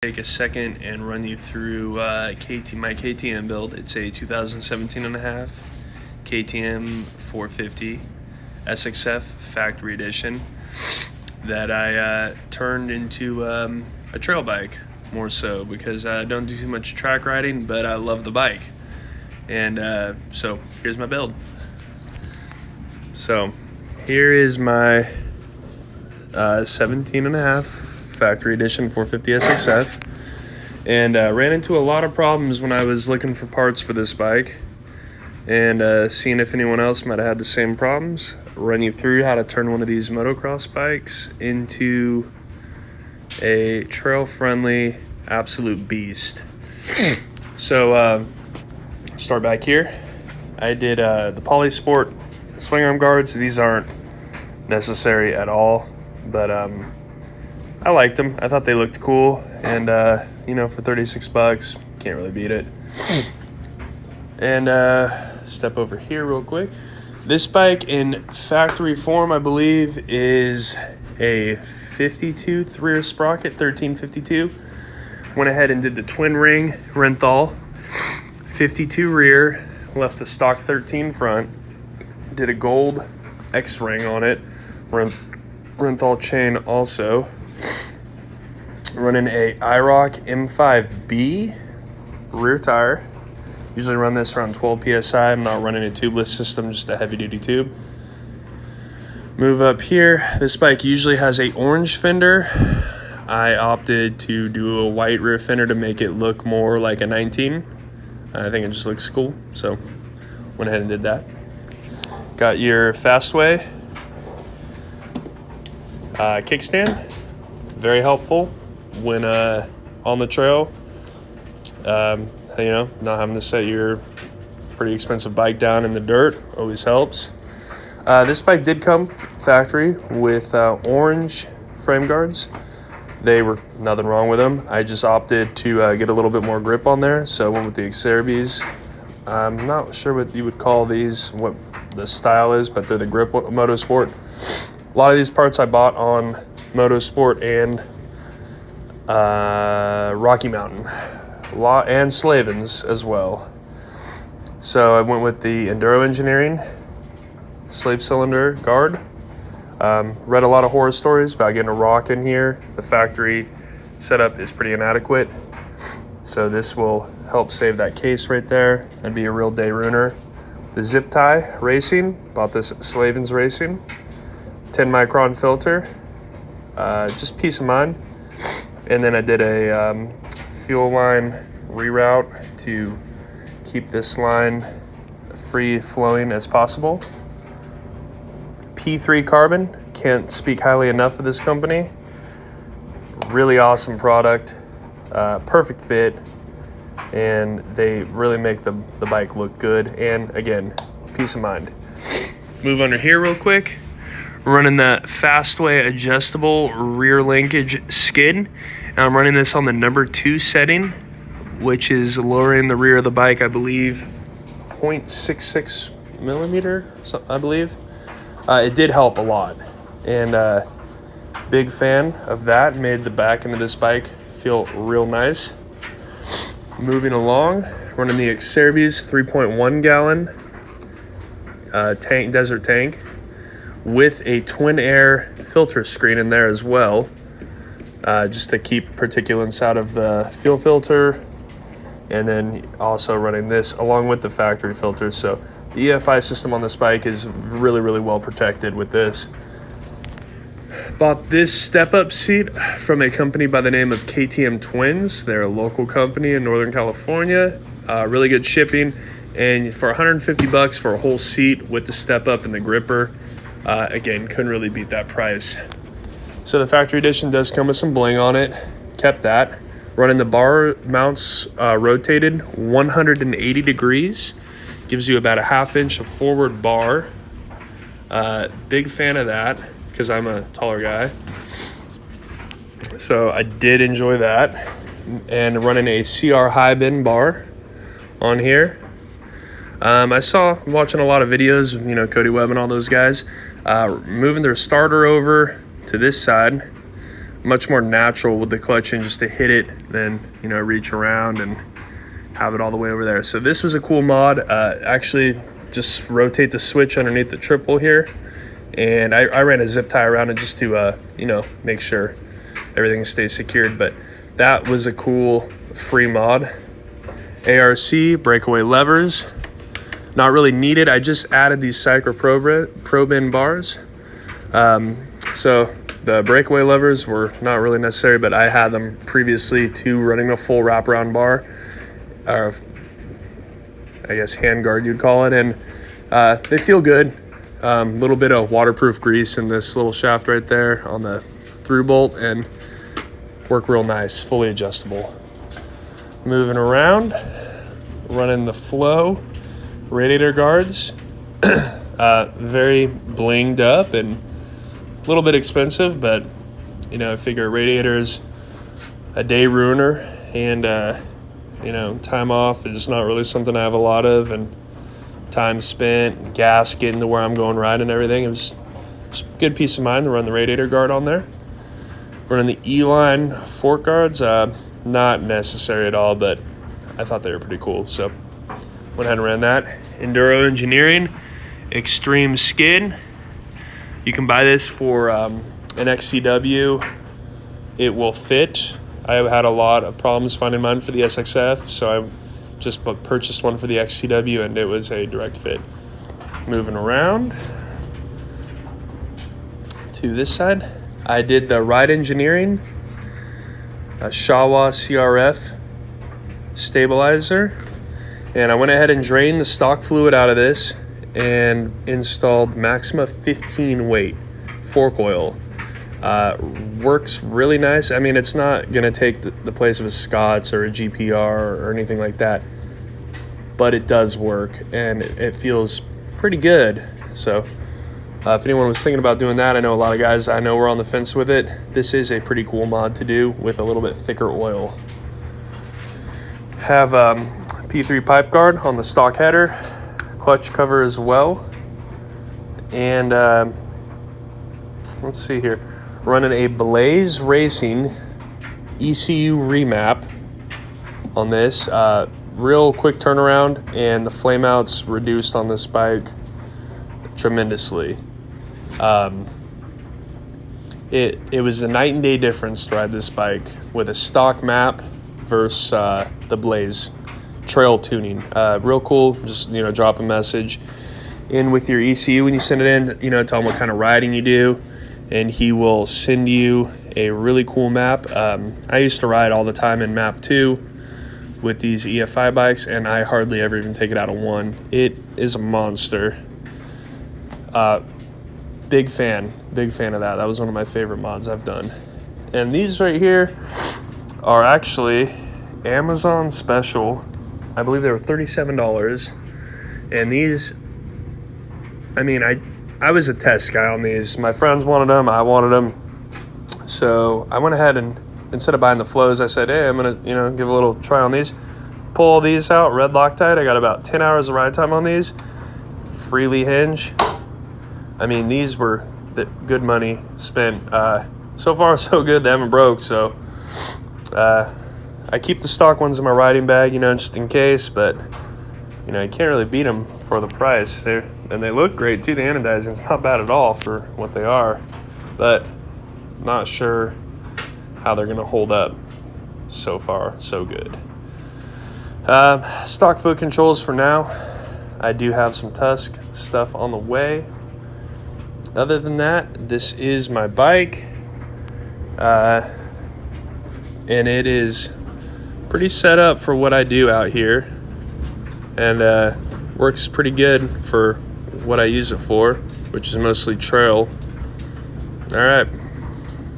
Take a second and run you through my KTM build. It's a 2017 and a half KTM 450 SXF factory edition that I turned into a trail bike, more so because I don't do too much track riding, but I love the bike. And so here's my build. So here is my 17 and a half factory edition 450 SXF, and ran into a lot of problems when I was looking for parts for this bike, and seeing if anyone else might have had the same problems. Run you through how to turn one of these motocross bikes into a trail-friendly absolute beast. So start back here. I did the Polysport swing arm guards. These aren't necessary at all, but I liked them. I thought they looked cool, and you know, for 36 bucks, can't really beat it. And step over here real quick. This bike in factory form, I believe, is a 52 rear sprocket, 1352. Went ahead and did the twin ring Renthal, 52 rear, left the stock 13 front, did a gold X ring on it, Renthal chain also. Running a IROC M5B rear tire. Usually run this around 12 PSI. I'm not running a tubeless system, just a heavy duty tube. Move up here. This bike usually has a orange fender. I opted to do a white rear fender to make it look more like a 19. I think it just looks cool, so went ahead and did that. Got your Fastway kickstand. Very helpful when on the trail. You know, not having to set your pretty expensive bike down in the dirt always helps. This bike did come factory with orange frame guards. They were nothing wrong with them. I just opted to get a little bit more grip on there, so I went with the Xcerbis. I'm not sure what you would call these, what the style is, but they're the Grip Motorsport. A lot of these parts I bought on Motorsport and Rocky Mountain, and Slavens as well. So I went with the Enduro Engineering slave cylinder guard. Read a lot of horror stories about getting a rock in here. The factory setup is pretty inadequate, so this will help save that case right there. That'd be a real day ruiner. The zip tie racing, bought this at Slavens Racing. 10 micron filter, just peace of mind. And then I did a fuel line reroute to keep this line free flowing as possible. P3 Carbon, can't speak highly enough of this company. Really awesome product, perfect fit, and they really make the bike look good. And again, peace of mind. Move under here real quick. Running the Fastway adjustable rear linkage skid. And I'm running this on the number 2 setting, which is lowering the rear of the bike, I believe, 0.66 millimeter, I believe. It did help a lot. And big fan of that. Made the back end of this bike feel real nice. Moving along, running the Xcerbis 3.1 gallon desert tank, with a twin air filter screen in there as well, just to keep particulates out of the fuel filter, and then also running this along with the factory filters. So the EFI system on this bike is really, really well protected with this. Bought this step-up seat from a company by the name of ktmtwins. They're a local company in Northern California. Really good shipping, and for 150 bucks for a whole seat with the step-up and the gripper, again, couldn't really beat that price. So the factory edition does come with some bling on it. Kept that. Running the bar mounts rotated 180 degrees. Gives you about a ½ inch of forward bar. Big fan of that because I'm a taller guy. So I did enjoy that. And running a CR high bin bar on here. I saw, watching a lot of videos, you know, Cody Webb and all those guys, moving their starter over to this side much more natural with the clutch in, just to hit it, then, you know, reach around and have it all the way over there. So this was a cool mod. Actually, just rotate the switch underneath the triple here, and I ran a zip tie around it just to, you know, make sure everything stays secured. But that was a cool free mod. ARC, breakaway levers. Not really needed. I just added these Cycro Pro-Bin bars. So the breakaway levers were not really necessary, but I had them previously to running a full wraparound bar, or I guess hand guard you'd call it, and they feel good. Little bit of waterproof grease in this little shaft right there on the through bolt, and work real nice, fully adjustable. Moving around, running the Flow radiator guards. Very blinged up and a little bit expensive, but you know, I figure radiators a day ruiner, and you know, time off is not really something I have a lot of, and time spent, gas getting to where I'm going riding and everything. It was just a good peace of mind to run the radiator guard on there. Running the E-line fork guards, not necessary at all, but I thought they were pretty cool, so went ahead and ran that. Enduro Engineering Extreme Skid. You can buy this for an XCW. It will fit. I have had a lot of problems finding mine for the SXF, so I just purchased one for the XCW, and it was a direct fit. Moving around to this side, I did the Ride Engineering, a Showa CRF stabilizer, and I went ahead and drained the stock fluid out of this and installed Maxima 15 weight fork oil. Works really nice. I mean, it's not going to take the place of a Scott's or a GPR or anything like that, but it does work, and it feels pretty good. So if anyone was thinking about doing that, I know a lot of guys I know were on the fence with it. This is a pretty cool mod to do with a little bit thicker oil. Have P3 pipe guard on the stock header, clutch cover as well, and let's see here, running a Blaze Racing ECU remap on this. Real quick turnaround, and the flame outs reduced on this bike tremendously. It was a night and day difference to ride this bike with a stock map versus the Blaze trail tuning. Real cool. Just, you know, drop a message in with your ECU when you send it in, you know, tell him what kind of riding you do, and he will send you a really cool map. I used to ride all the time in map 2 with these EFI bikes, and I hardly ever even take it out of 1. It is a monster. Big fan of that. That was one of my favorite mods I've done. And these right here are actually Amazon special. I believe they were $37. And these, I mean, I was a test guy on these. My friends wanted them, I wanted them. So I went ahead and, instead of buying the Flows, I said, hey, I'm gonna, you know, give a little try on these. Pull all these out, red Loctite. I got about 10 hours of ride time on these. Freely hinge. I mean, these were good money spent. So far, so good. They haven't broke, so I keep the stock ones in my riding bag, you know, just in case. But you know, you can't really beat them for the price. And they look great too. The anodizing's not bad at all for what they are, but not sure how they're gonna hold up. So far, so good. Stock foot controls for now. I do have some Tusk stuff on the way. Other than that, this is my bike, and it is pretty set up for what I do out here, and works pretty good for what I use it for, which is mostly trail. All right.